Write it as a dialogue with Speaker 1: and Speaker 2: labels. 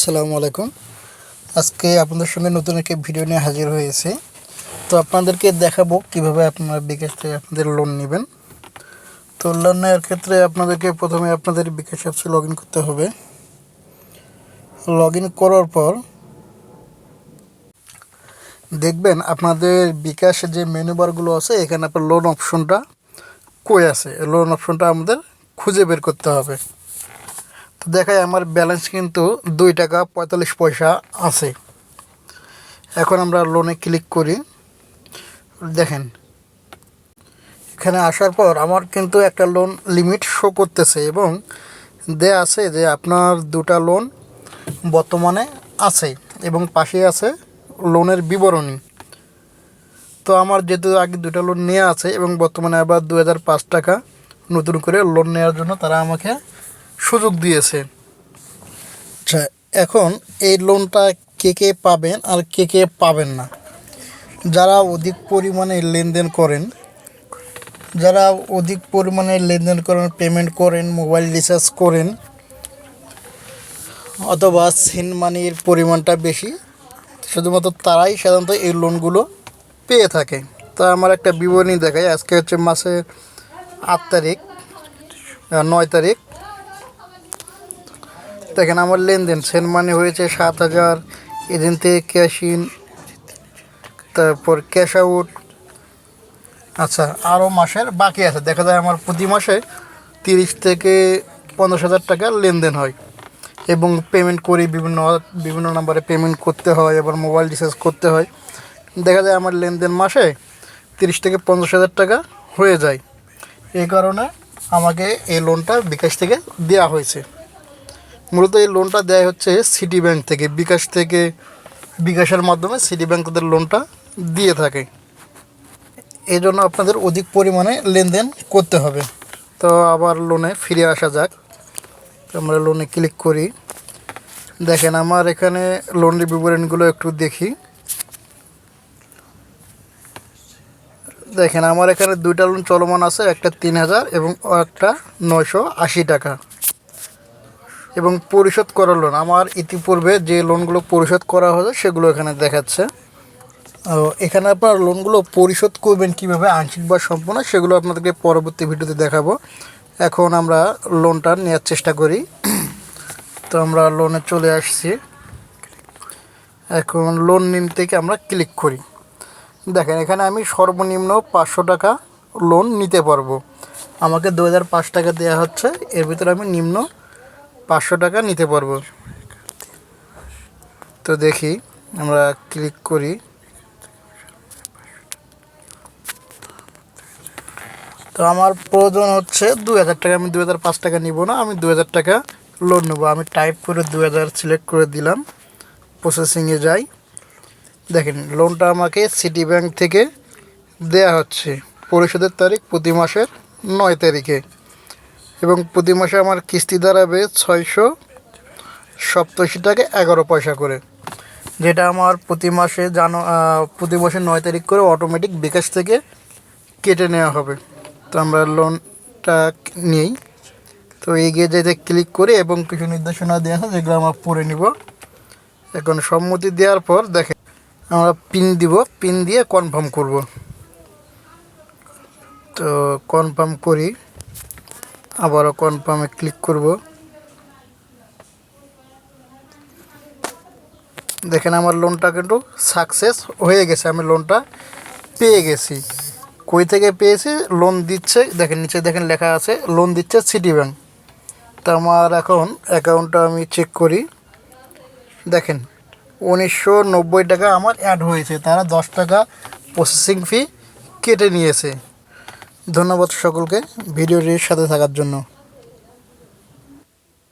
Speaker 1: আসসালামু আলাইকুম। আজকে আপনাদের সঙ্গে নতুন একটি ভিডিও নিয়ে হাজির হয়েছি। তো আপনাদেরকে দেখাবো কিভাবে আপনারা বিকাশ থেকে আপনাদের লোন নেবেন। তো লোন নেওয়ার ক্ষেত্রে আপনাদেরকে প্রথমে আপনাদের বিকাশ অ্যাপসে লগ ইন করতে হবে। লগ ইন করার পর দেখবেন আপনাদের বিকাশ যে মেনু বারগুলো আছে এখানে আপনার লোন অপশনটা কই আছে, লোন অপশনটা আমাদের খুঁজে বের করতে হবে। তো দেখায় আমার ব্যালেন্স কিন্তু 2 টাকা 45 পয়সা আছে। এখন আমরা লোনে ক্লিক করি। দেখেন এখানে আসার পর আমার কিন্তু একটা লোন লিমিট শো করতেছে এবং দেয়া আছে যে আপনার 2টা লোন বর্তমানে আছে এবং পাশে আছে লোনের বিবরণী। তো আমার যেহেতু আগে 2টা লোন নেওয়া আছে এবং বর্তমানে আবার 2005 টাকা নতুন করে লোন নেওয়ার জন্য তারা আমাকে সুযোগ দিয়েছে। আচ্ছা, এখন এই লোনটা কে কে পাবেন আর কে কে পাবেন না? যারা অধিক পরিমাণে লেনদেন করেন, পেমেন্ট করেন, মোবাইল রিচার্জ করেন, অথবা সেন্ড মানির পরিমাণটা বেশি, শুধুমাত্র তারাই সাধারণত এই লোনগুলো পেয়ে থাকে। তো আমার একটা বিবরণী দেখায়। আজকে হচ্ছে মাসের 8 তারিখ 9 তারিখ। দেখেন আমার লেনদেন সেন্ড মানি হয়েছে 7,000, এদিন থেকে ক্যাশ ইন, তারপর ক্যাশ আউট। আচ্ছা, আরও মাসের বাকি আছে। দেখা যায় আমার প্রতি মাসে 30 থেকে 50,000 টাকা লেনদেন হয় এবং পেমেন্ট করি, বিভিন্ন নাম্বারে পেমেন্ট করতে হয়, আবার মোবাইল রিচার্জ করতে হয়। দেখা যায় আমার লেনদেন মাসে 30 থেকে 50,000 টাকা হয়ে যায়। এই কারণে আমাকে এই লোনটা বিকাশ থেকে দেওয়া হয়েছে। মূলত এই লোনটা দেওয়া হচ্ছে সিটি ব্যাংক থেকে, বিকাশের মাধ্যমে সিটি ব্যাংক তাদের লোনটা দিয়ে থাকে। এই জন্য আপনাদের অধিক পরিমাণে লেনদেন করতে হবে। তো আবার লোনে ফিরে আসা যাক। আমরা লোনে ক্লিক করি। দেখেন আমার এখানে লোনের বিবরণীগুলো একটু দেখি। দেখেন আমার এখানে 2টা লোন চলমান আছে, একটা 3,000 এবং একটা 980 টাকা। এবং পরিশোধ করা লোন আমার ইতিপূর্বে যে লোনগুলো পরিশোধ করা হয়েছে সেগুলো এখানে দেখাচ্ছে। এখানে আপনার লোনগুলো পরিশোধ করবেন কীভাবে, আংশিক বা সম্পূর্ণ, সেগুলো আপনাদেরকে পরবর্তী ভিডিওতে দেখাবো। এখন আমরা লোনটা নেওয়ার চেষ্টা করি। তো আমরা লোনে চলে আসছি। এখন লোন নিন থেকে আমরা ক্লিক করি। দেখেন এখানে আমি সর্বনিম্ন 500 টাকা লোন নিতে পারবো। আমাকে 2005 টাকা দেওয়া হচ্ছে, এর ভিতরে আমি নিম্ন 500 টাকা নিতে পারবো। তো দেখি, আমরা ক্লিক করি। তো আমার প্রয়োজন হচ্ছে 2,000 টাকা। আমি 2005 টাকা নিব না, আমি 2,000 টাকা লোন নেবো। আমি টাইপ করে 2,000 সিলেক্ট করে দিলাম, প্রসেসিংয়ে যাই। দেখেন লোনটা আমাকে সিটি ব্যাংক থেকে দেয়া হচ্ছে। পরিশোধের তারিখ প্রতি মাসের 9 তারিখে এবং প্রতি মাসে আমার কিস্তি দাঁড়াবে 687 টাকা 11 পয়সা করে, যেটা আমার প্রতি মাসে 9 তারিখ করে অটোমেটিক বিকাশ থেকে কেটে নেওয়া হবে। তো আমরা লোনটা নিই। তো এগিয়ে যেতে ক্লিক করি এবং কিছু নির্দেশনা দেওয়া আছে যেগুলো আমরা পড়ে নিব। এখন সম্মতি দেওয়ার পর দেখেন আমরা পিন দিব, পিন দিয়ে কনফার্ম করব। তো কনফার্ম করি, আবারও কনফার্মে ক্লিক করব। দেখেন আমার লোনটা কিন্তু সাকসেস হয়ে গেছে, আমি লোনটা পেয়ে গেছি। কই থেকে পেয়েছি? লোন দিচ্ছে, দেখেন নিচে দেখেন লেখা আছে লোন দিচ্ছে সিটি ব্যাংক। তো আমার এখন অ্যাকাউন্টটা আমি চেক করি। দেখেন 1990 টাকা আমার অ্যাড হয়েছে, তারা 10 টাকা প্রসেসিং ফি কেটে নিয়েছে। ধন্যবাদ সকলকে ভিডিওটির সাথে থাকার জন্য।